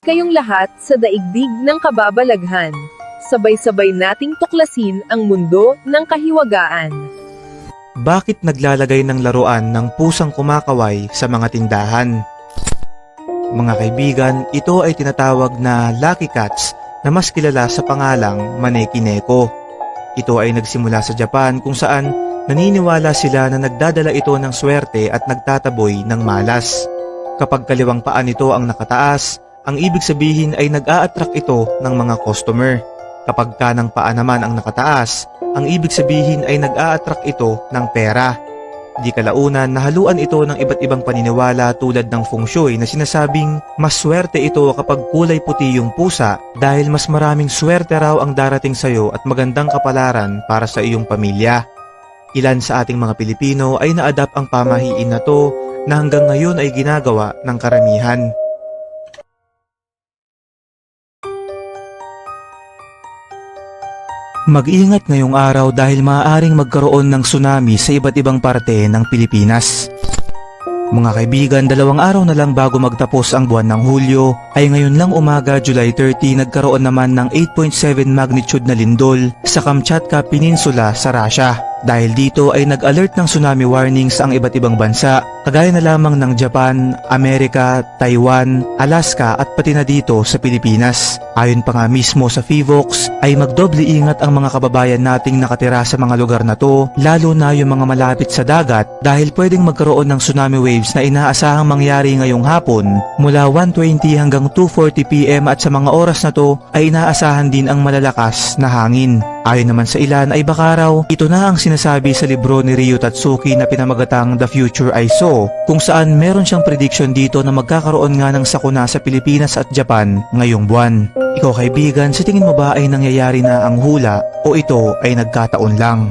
kayong lahat sa daigdig ng kababalaghan. Sabay-sabay nating tuklasin ang mundo ng kahiwagaan. Bakit naglalagay ng laruan ng pusang kumakaway sa mga tindahan? Mga kaibigan, ito ay tinatawag na Lucky Cats na mas kilala sa pangalang Maneki Neko. Ito ay nagsimula sa Japan kung saan naniniwala sila na nagdadala ito ng swerte at nagtataboy ng malas. Kapag kaliwang paa nito ang nakataas, ang ibig sabihin ay nag-a-attract ito ng mga customer. Kapag kanang paa naman ang nakataas, ang ibig sabihin ay nag-a-attract ito ng pera. Di kalaunan, nahaluan ito ng iba't ibang paniniwala tulad ng feng shui na sinasabing mas swerte ito kapag kulay puti yung pusa dahil mas maraming swerte raw ang darating sa'yo at magandang kapalaran para sa iyong pamilya. Ilan sa ating mga Pilipino ay na-adapt ang pamahiin na to na hanggang ngayon ay ginagawa ng karamihan. Mag-ingat ngayong araw dahil maaaring magkaroon ng tsunami sa iba't ibang parte ng Pilipinas. Mga kaibigan, 2 araw na lang bago magtapos ang buwan ng Hulyo, ay ngayon lang umaga July 30 nagkaroon naman ng 8.7 magnitude na lindol sa Kamchatka Peninsula sa Russia. Dahil dito ay nag-alert ng tsunami warnings ang iba't ibang bansa, kagaya na lamang ng Japan, Amerika, Taiwan, Alaska at pati na dito sa Pilipinas. Ayon pa nga mismo sa FIVOX ay magdoble ingat ang mga kababayan nating nakatira sa mga lugar na to, lalo na yung mga malapit sa dagat dahil pwedeng magkaroon ng tsunami waves na inaasahang mangyari ngayong hapon mula 1:20 hanggang 2:40 PM at sa mga oras na to ay inaasahan din ang malalakas na hangin. Ayon naman sa ilan ay baka raw ito na ang sinasabi sa libro ni Ryo Tatsuki na pinamagatang The Future I Saw, kung saan meron siyang prediction dito na magkakaroon nga ng sakuna sa Pilipinas at Japan ngayong buwan. Ikaw kaibigan, sa tingin mo ba ay nangyayari na ang hula o ito ay nagkataon lang?